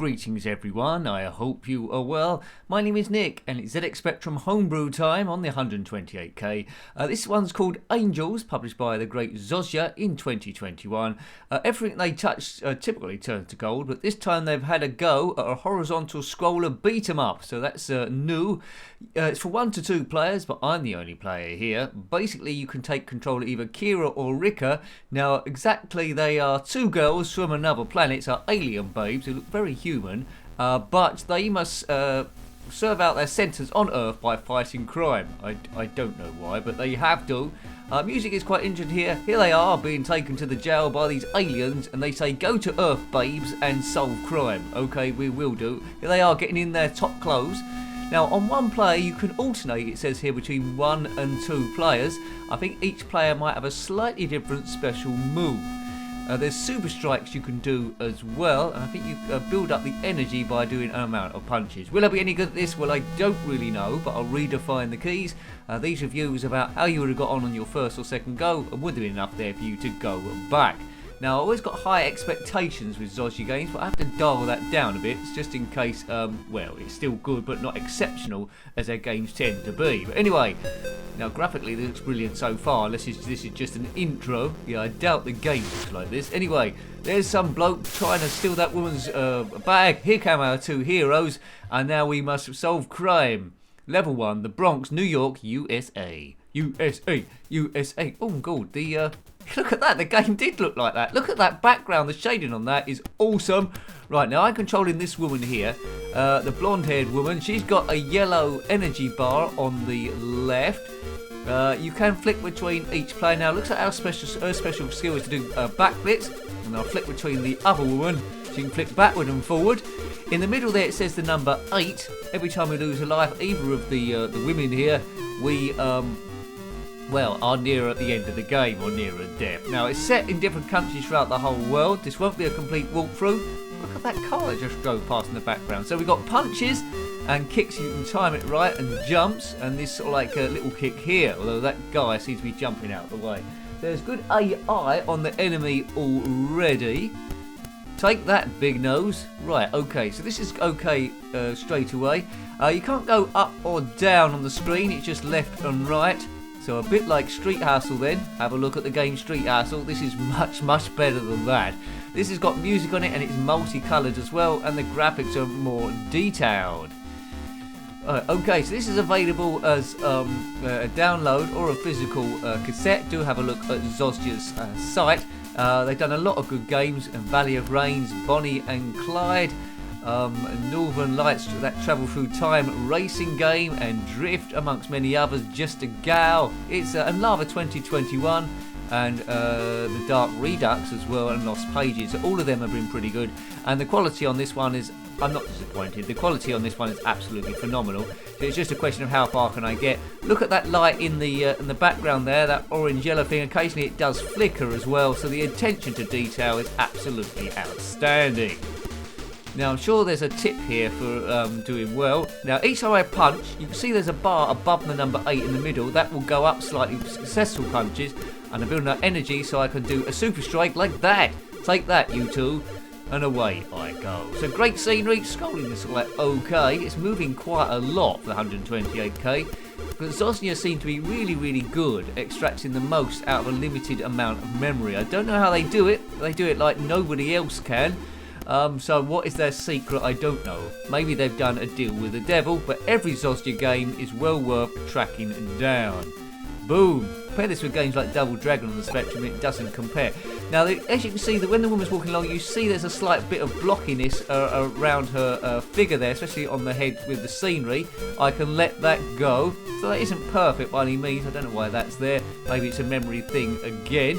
greetings everyone, I hope you are well. My name is Nick and it's ZX Spectrum Homebrew time on the 128k. This one's called Angels, published by the great Zosya in 2021. Everything they touch typically turns to gold, but this time they've had a go at a horizontal scroller beat 'em up, so that's new. It's for 1 to 2 players, but I'm the only player here. Basically you can take control of either Kira or Rika. Now exactly they are two girls from another planet, so alien babes who look very human, but they must serve out their sentence on Earth by fighting crime. I don't know why, but they have to. Music is quite interesting here. Here they are being taken to the jail by these aliens, and they say, go to Earth, babes, and solve crime. Okay, we will do. Here they are getting in their top clothes. Now, on one player, you can alternate, it says here, between 1 and 2 players. I think each player might have a slightly different special move. There's super strikes you can do as well, and I think you build up the energy by doing an amount of punches. Will I be any good at this? Well, I don't really know, but I'll redefine the keys. These reviews about how you would have got on your first or second go, and would have been enough there for you to go back. Now, I always got high expectations with Zosya games, but I have to dial that down a bit, just in case, well, it's still good, but not exceptional, as their games tend to be. But anyway, now graphically, this looks brilliant so far, unless this is just an intro. Yeah, I doubt the game looks like this. Anyway, there's some bloke trying to steal that woman's bag. Here come our 2 heroes, and now we must solve crime. Level 1, the Bronx, New York, USA. USA. Oh, God, look at that, the game did look like that. Look at that background, the shading on that is awesome. Right, now I'm controlling this woman here, the blonde-haired woman. She's got a yellow energy bar on the left. You can flick between each player. Now, it looks like her special skill is to do backflips, and I'll flick between the other woman. So you can flick backward and forward. In the middle there, it says the number 8. Every time we lose a life, either of the women here, we well, are nearer at the end of the game, or nearer death. Now, it's set in different countries throughout the whole world. This won't be a complete walkthrough. Look at that car that just drove past in the background. So we've got punches and kicks, you can time it right, and jumps, and this sort of like a little kick here, although that guy seems to be jumping out of the way. There's good AI on the enemy already. Take that, big nose. Right, okay, so this is okay straight away. You can't go up or down on the screen, it's just left and right. So a bit like Street Hustle then. Have a look at the game Street Hustle. This is much, much better than that. This has got music on it and it's multicoloured as well, and the graphics are more detailed. Okay, so this is available as a download or a physical cassette. Do have a look at Zosya's site. They've done a lot of good games, Valley of Rains, Bonnie and Clyde, Northern Lights that travel through time racing game, and Drift, amongst many others. Just a Gal. It's and Lava 2021, and the Dark Redux as well, and Lost Pages. So all of them have been pretty good, and the quality on this one is, I'm not disappointed. The quality on this one is absolutely phenomenal. So it's just a question of how far can I get. Look at that light in the background there, that orange yellow thing. Occasionally it does flicker as well, so the attention to detail is absolutely outstanding. Now, I'm sure there's a tip here for doing well. Now, each time I punch, you can see there's a bar above the number 8 in the middle. That will go up slightly with successful punches, and I'm building up energy so I can do a super strike like that. Take that, you two. And away I go. So great scenery, scrolling is like okay. It's moving quite a lot for 128k. But Zosya seem to be really, really good at extracting the most out of a limited amount of memory. I don't know how they do it. They do it like nobody else can. So what is their secret? I don't know. Maybe they've done a deal with the devil, but every Zosya game is well worth tracking down. Boom. Compare this with games like Double Dragon on the Spectrum, it doesn't compare. Now, as you can see, that when the woman's walking along, you see there's a slight bit of blockiness around her figure there, especially on the head with the scenery. I can let that go. So that isn't perfect by any means. I don't know why that's there. Maybe it's a memory thing again.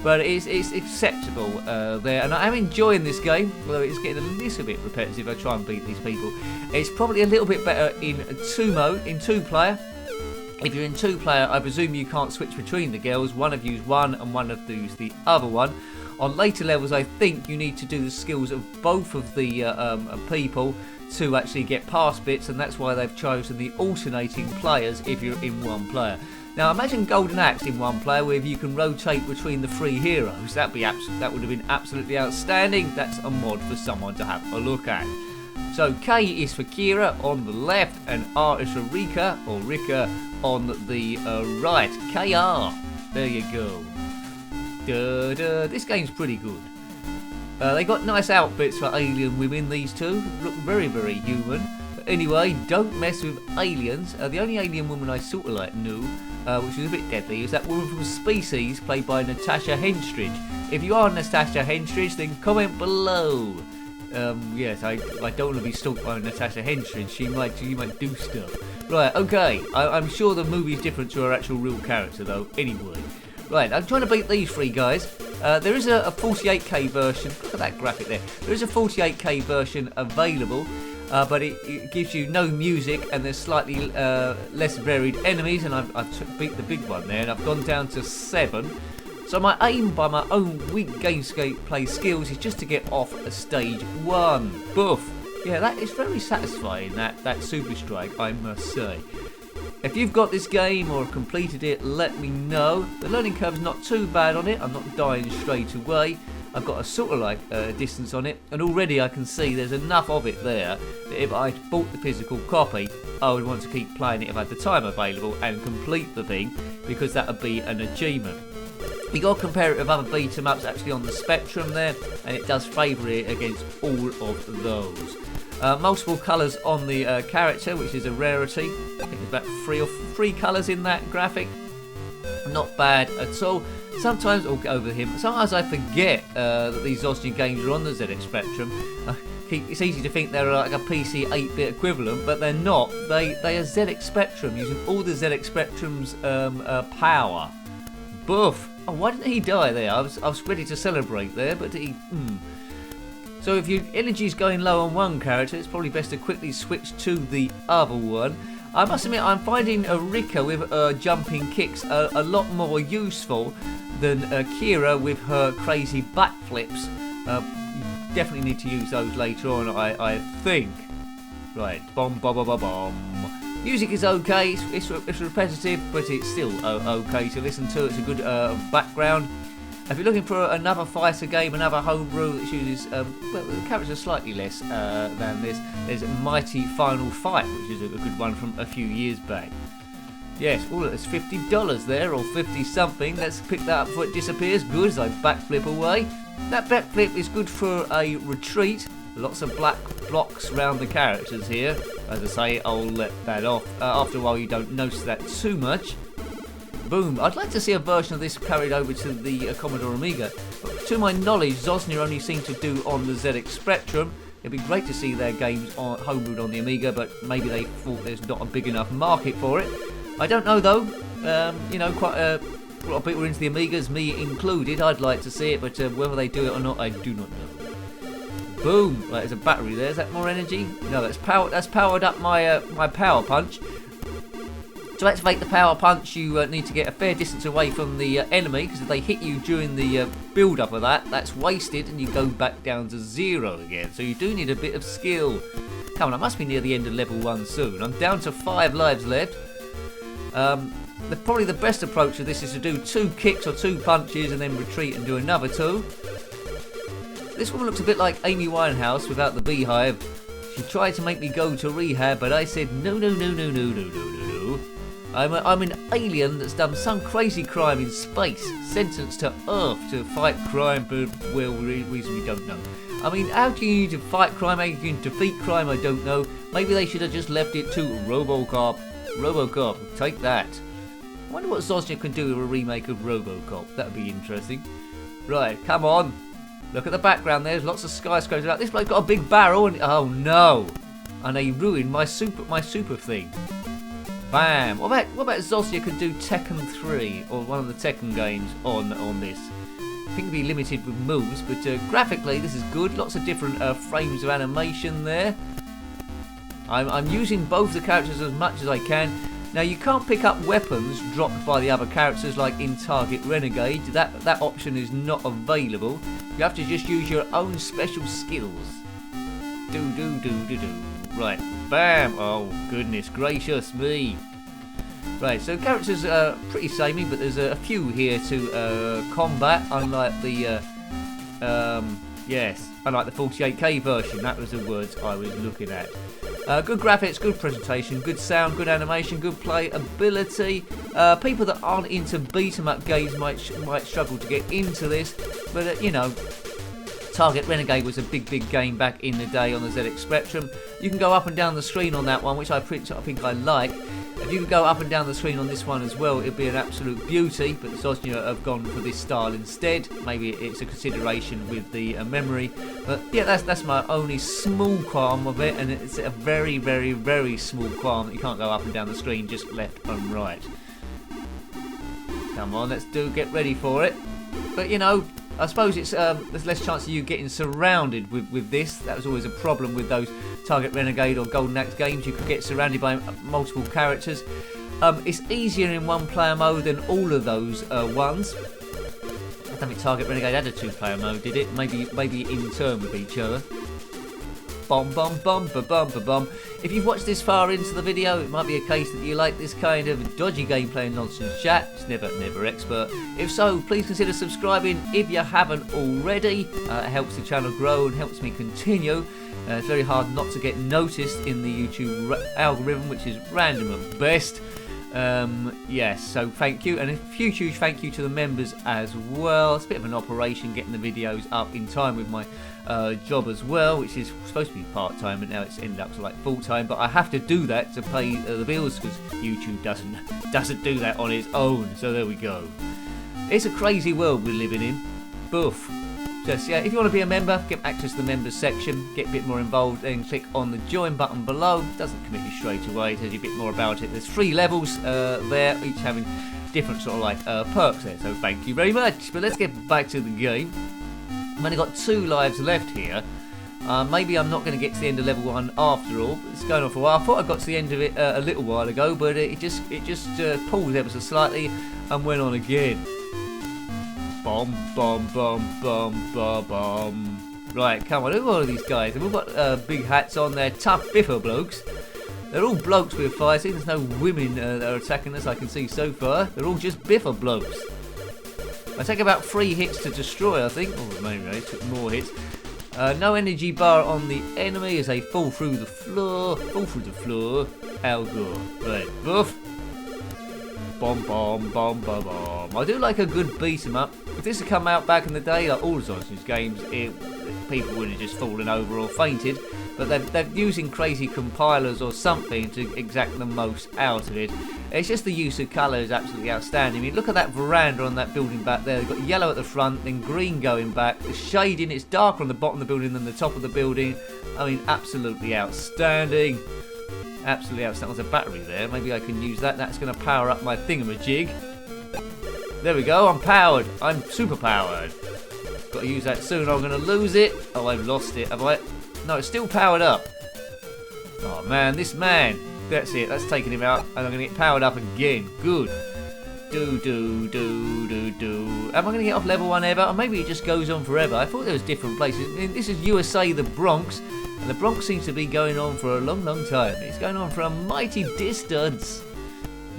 But it's acceptable there, and I am enjoying this game, although it's getting a little bit repetitive. I try and beat these people. It's probably a little bit better in 2 mode, in 2 player. If you're in 2 player, I presume you can't switch between the girls. One of you's one and one of you's the other one. On later levels, I think you need to do the skills of both of the people to actually get past bits, and that's why they've chosen the alternating players if you're in 1 player. Now imagine Golden Axe in one player where you can rotate between the 3 heroes. That would have been absolutely outstanding. That's a mod for someone to have a look at. So K is for Kira on the left, and R is for Rika or Rika on the right. KR. There you go. This game's pretty good. They got nice outfits for alien women, these two. Look very, very human. But anyway, don't mess with aliens. The only alien woman I sort of like knew, which was a bit deadly, is that woman from Species, played by Natasha Henstridge. If you are Natasha Henstridge, then comment below. Yes, I don't want to be stalked by Natasha Henstridge. She might do stuff. Right, okay. I'm sure the movie's different to her actual real character, though. Anyway. Right, I'm trying to beat these 3 guys. There is a 48k version. Look at that graphic there. There is a 48k version available, but it gives you no music and there's slightly less varied enemies. And I've beat the big one there, and I've gone down to 7. So my aim by my own weak gameplay skills is just to get off a stage 1. Boof. Yeah, that is very satisfying, that Super Strike, I must say. If you've got this game or completed it, let me know. The learning curve's not too bad on it. I'm not dying straight away. I've got a sort of like distance on it, and already I can see there's enough of it there that if I bought the physical copy, I would want to keep playing it if I had the time available and complete the thing, because that would be an achievement. You got to compare it with other beat 'em ups actually on the spectrum there, and it does favour it against all of those. Multiple colours on the character, which is a rarity. I think there's about 3 colours in that graphic. Not bad at all. Sometimes I'll get over him. Sometimes I forget that these Zosya games are on the ZX Spectrum. It's easy to think they're like a PC 8-bit equivalent, but they're not. They are ZX Spectrum, using all the ZX Spectrum's power. Boof! Oh, why didn't he die there? I was ready to celebrate there, but he. So if your energy's going low on one character, it's probably best to quickly switch to the other one. I must admit, I'm finding Rika with jumping kicks a lot more useful than Kira with her crazy backflips. You definitely need to use those later on, I think. Right, bomb, bomb, bomb, bomb, bomb. Music is okay, it's repetitive, but it's still okay to listen to. It's a good background. If you're looking for another fighter game, another homebrew that uses, well, the characters are slightly less than this, there's Mighty Final Fight, which is a good one from a few years back. Yes, oh, it's $50 there, or 50 something. Let's pick that up before it disappears. Good, as I backflip away. That backflip is good for a retreat. Lots of black blocks around the characters here. As I say, I'll let that off. After a while, you don't notice that too much. Boom. I'd like to see a version of this carried over to the Commodore Amiga. But to my knowledge, Zosya only seem to do on the ZX Spectrum. It'd be great to see their games homebrewed on the Amiga, but maybe they thought there's not a big enough market for it. I don't know though. You know, quite a lot of people are into the Amigas, me included. I'd like to see it, but whether they do it or not, I do not know. Boom. Right, there's a battery there. Is that more energy? No, that's powered up my my power punch. To activate the power punch, you need to get a fair distance away from the enemy, because if they hit you during the build-up of that, that's wasted, and you go back down to 0 again. So you do need a bit of skill. Come on, I must be near the end of level 1 soon. I'm down to 5 lives left. Probably the best approach to this is to do 2 kicks or 2 punches, and then retreat and do another 2. This one looks a bit like Amy Winehouse without the beehive. She tried to make me go to rehab, but I said no, no, no, no, no, no, no, no, no. I'm an alien that's done some crazy crime in space, sentenced to Earth to fight crime for, well, reason we don't know. I mean, how can you to fight crime, how you can defeat crime, I don't know. Maybe they should have just left it to Robocop. Robocop, take that. I wonder what Zosya can do with a remake of Robocop. That would be interesting. Right, come on. Look at the background, there's lots of skyscrapers. This bloke got a big barrel and, oh no. And they ruined my super thing. Bam! What about Zosya could do Tekken 3 or one of the Tekken games on this? I think it'd be limited with moves, but graphically this is good. Lots of different frames of animation there. I'm using both the characters as much as I can. Now you can't pick up weapons dropped by the other characters like in Target Renegade. That option is not available. You have to just use your own special skills. Do. Right, bam! Oh, goodness gracious me. Right, so characters are pretty samey, but there's a few here to combat, unlike the, yes, unlike the 48K version. That was the words I was looking at. Good graphics, good presentation, good sound, good animation, good playability. People that aren't into beat-em-up games might struggle to get into this, but you know, Target Renegade was a big game back in the day on the ZX Spectrum. You can go up and down the screen on that one, which I think I like. If you could go up and down the screen on this one as well, it'd be an absolute beauty, but Zosya have gone for this style instead. Maybe it's a consideration with the memory, but yeah, that's my only small qualm of it, and it's a very small qualm that you can't go up and down the screen, just left and right. Come on, get ready for it. But you know, I suppose it's there's less chance of you getting surrounded with this. That was always a problem with those Target Renegade or Golden Axe games. You could get surrounded by multiple characters. It's easier in one-player mode than all of those ones. I don't think Target Renegade had a two-player mode, did it? Maybe in turn with each other. Bum bum bum ba bum ba bum. If you've watched this far into the video, it might be a case that you like this kind of dodgy gameplay and nonsense chat. It's never expert. If so, please consider subscribing if you haven't already. It helps the channel grow and helps me continue. It's very hard not to get noticed in the YouTube algorithm, which is random at best. Yes, so thank you, and a huge thank you to the members as well. It's a bit of an operation getting the videos up in time with my job as well, which is supposed to be part-time, but now it's ended up to like full-time. But I have to do that to pay the bills, because YouTube doesn't do that on its own. So there we go. It's a crazy world we're living in. Boof. Just yeah, if you want to be a member, get access to the members section, get a bit more involved, then click on the join button below. It doesn't commit you straight away, tells you a bit more about it. There's 3 levels there, each having different sort of like perks there, so thank you very much. But let's get back to the game. I've only got 2 lives left here. Maybe I'm not going to get to the end of level 1 after all, but it's going on for a while. I thought I got to the end of it a little while ago, but it just paused ever so slightly and went on again. Bomb, bomb, bomb, bomb, bomb, bomb. Right, come on, who are all these guys? They've all got big hats on, they're tough biffer blokes. They're all blokes we're fighting, there's no women that are attacking us I can see so far. They're all just biffer blokes. I take about 3 hits to destroy, I think. Oh, maybe I took more hits. No energy bar on the enemy as they fall through the floor. How good. Right, boof. Bomb, bomb, bomb, bomb, bomb. I do like a good beat 'em up. If this had come out back in the day, like all the Zosya's games, people would have just fallen over or fainted. But they're using crazy compilers or something to exact the most out of it. It's just the use of colour is absolutely outstanding. I mean, look at that veranda on that building back there. They've got yellow at the front, then green going back. The shading, it's darker on the bottom of the building than the top of the building. I mean, absolutely outstanding. Absolutely outstanding. There's a battery there. Maybe I can use that. That's going to power up my thingamajig. There we go. I'm powered. I'm super powered. Got to use that soon. I'm going to lose it. Oh, I've lost it. Have I? No, it's still powered up. Oh man, this man. That's it. That's taking him out, and I'm going to get powered up again. Good. Do. Am I going to get off level 1 ever? Or maybe it just goes on forever. I thought there was different places. I mean, this is USA, the Bronx, and the Bronx seems to be going on for a long time. It's going on for a mighty distance.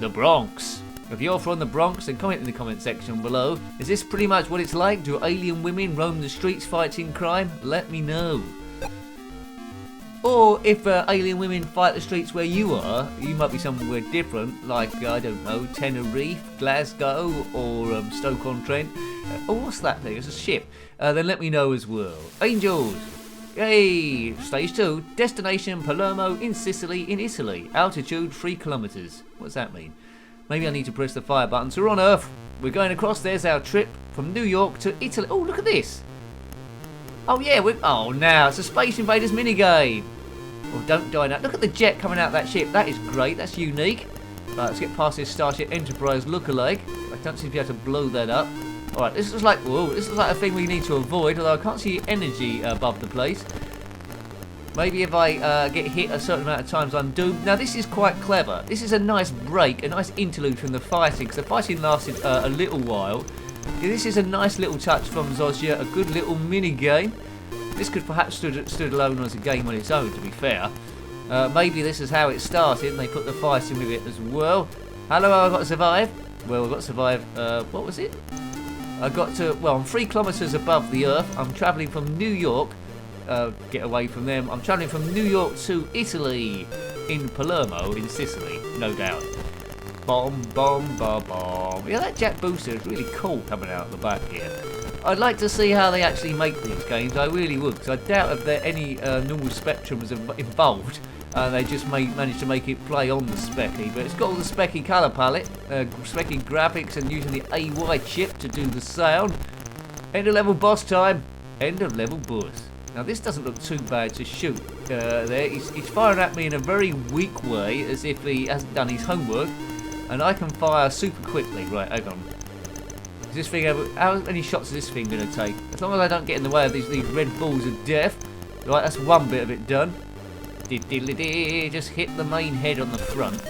The Bronx. If you're from the Bronx, then comment in the comment section below. Is this pretty much what it's like? Do alien women roam the streets fighting crime? Let me know. Or if alien women fight the streets where you are, you might be somewhere different, like, I don't know, Tenerife, Glasgow, or Stoke-on-Trent. Oh, what's that thing? It's a ship. Then let me know as well. Angels! Yay! Stage 2. Destination Palermo in Sicily, in Italy. Altitude 3 kilometers. What's that mean? Maybe I need to press the fire button. So we're on Earth. We're going across. There's our trip from New York to Italy. Oh, look at this. Oh, yeah. Oh, now it's a Space Invaders minigame. Oh, don't die now. Look at the jet coming out of that ship. That is great. That's unique. Right, let's get past this Starship Enterprise lookalike. I don't seem to be able to blow that up. Alright, this looks like a thing we need to avoid, although I can't see energy above the place. Maybe if I get hit a certain amount of times, I'm doomed. Now, this is quite clever. This is a nice break, a nice interlude from the fighting, because the fighting lasted a little while. This is a nice little touch from Zosya, a good little mini-game. This could perhaps stood alone as a game on its own, to be fair. Maybe this is how it started, and they put the fighting with it as well. Hello, I've got to survive. Well, I've got to survive, what was it? I got to, well, I'm 3 kilometres above the Earth. I'm travelling from New York. Get away from them. I'm travelling from New York to Italy, in Palermo, in Sicily, no doubt. Bomb, bomb, bomb, bomb. Yeah, that Jack Booster is really cool coming out the back here. I'd like to see how they actually make these games. I really would, because I doubt if there any normal Spectrum was involved. They just managed to make it play on the Specky, but it's got all the Specky colour palette, Specky graphics, and using the AY chip to do the sound. End of level boss time. End of level boss. Now this doesn't look too bad to shoot. There, he's firing at me in a very weak way, as if he hasn't done his homework, and I can fire super quickly. Right, hang on. Is this thing how many shots is this thing going to take? As long as I don't get in the way of these red balls of death. Right, that's one bit of it done. Just hit the main head on the front.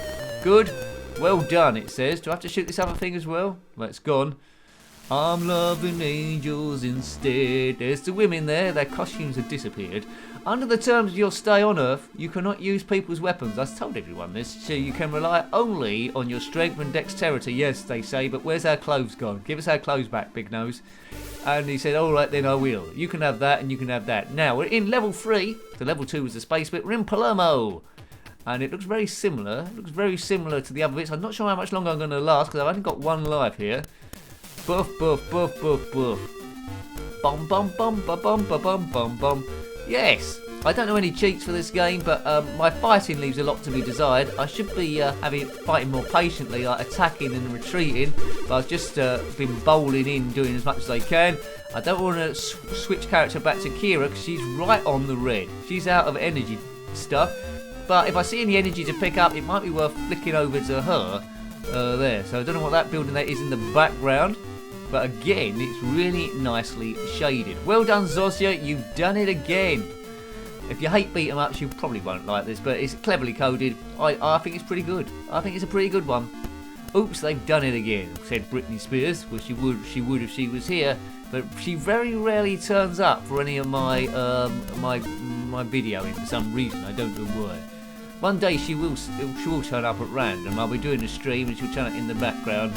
Good. Well done, it says. Do I have to shoot this other thing as well? Well, it's gone. I'm loving angels instead. There's the women there. Their costumes have disappeared. Under the terms of your stay on Earth, you cannot use people's weapons. I've told everyone this. So you can rely only on your strength and dexterity. Yes, they say, but where's our clothes gone? Give us our clothes back, Big Nose. And he said, alright then, I will. You can have that and you can have that. Now, we're in level 3. So level 2 was the space bit. We're in Palermo. And it looks very similar. It looks very similar to the other bits. I'm not sure how much longer I'm going to last, because I've only got 1 life here. Buff, buff, buff, buff, buff. Bum, bum, bum, ba, bum, ba, bum, bum, bum. Yes! I don't know any cheats for this game, but my fighting leaves a lot to be desired. I should be fighting more patiently, like attacking and retreating. But I've just been bowling in, doing as much as I can. I don't want to switch character back to Kira, because she's right on the red. She's out of energy stuff. But if I see any energy to pick up, it might be worth flicking over to her. There. So I don't know what that building that is in the background. But again, it's really nicely shaded. Well done, Zosya. You've done it again. If you hate beat 'em ups, you probably won't like this, but it's cleverly coded. I think it's pretty good. I think it's a pretty good one. Oops, they've done it again, said Britney Spears. Well, she would if she was here, but she very rarely turns up for any of my my videoing for some reason. I don't know why. One day she will turn up at random. I'll be doing a stream and she'll turn up in the background.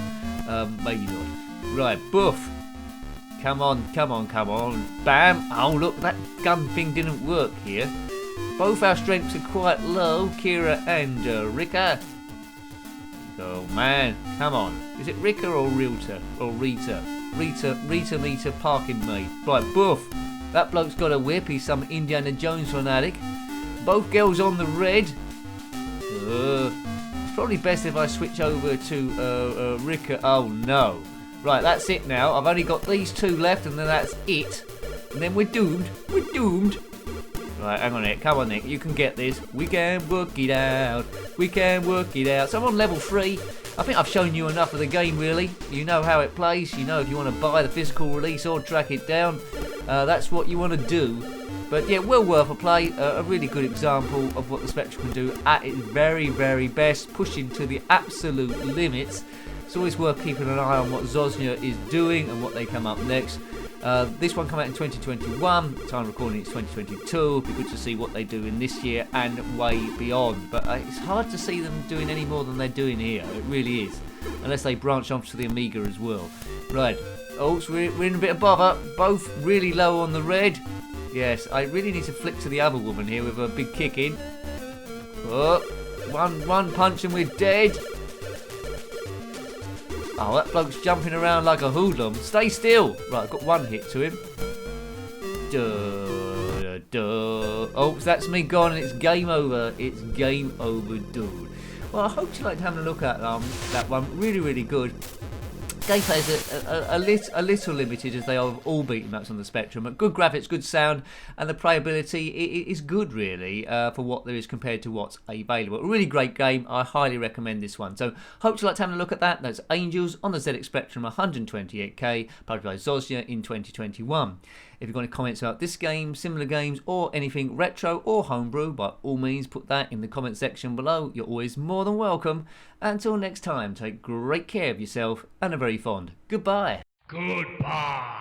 Maybe not. Right, boof. Come on, come on, come on. Bam! Oh, look, that gun thing didn't work here. Both our strengths are quite low, Kira and Rika. Oh, man. Come on. Is it Rika or Rita? Or Rita? Rita Meter parking me. Right, boof. That bloke's got a whip. He's some Indiana Jones fanatic. Both girls on the red. It's probably best if I switch over to Rika. Oh, no. Right, that's it now. I've only got these 2 left, and then that's it. And then we're doomed. We're doomed. Right, hang on, Nick. Come on, Nick. You can get this. We can work it out. We can work it out. So I'm on level 3. I think I've shown you enough of the game, really. You know how it plays. You know if you want to buy the physical release or track it down. That's what you want to do. But yeah, well worth a play. A really good example of what the Spectrum can do at its very, very best. Pushing to the absolute limits. It's always worth keeping an eye on what Zosya is doing and what they come up next. This one came out in 2021. Time of recording it's 2022. It'll be good to see what they do in this year and way beyond. But it's hard to see them doing any more than they're doing here. It really is. Unless they branch off to the Amiga as well. Right. Oh, so we're in a bit of bother. Both really low on the red. Yes, I really need to flick to the other woman here with a big kick in. Oh, one punch and we're dead. Oh, that bloke's jumping around like a hoodlum. Stay still. Right, I've got 1 hit to him. Duh, duh. Oh, so that's me gone and it's game over. It's game over, dude. Well, I hope you liked having a look at that one. Really, really good. Gameplay is a little limited, as they are all beaten ups on the Spectrum, but good graphics, good sound, and the playability is good, really, for what there is compared to what's available. A really great game. I highly recommend this one. So, hope you liked having a look at that. That's Angels on the ZX Spectrum 128K, published by Zosya in 2021. If you've got any comments about this game, similar games, or anything retro or homebrew, by all means put that in the comment section below. You're always more than welcome. Until next time, take great care of yourself and a very fond goodbye. Goodbye.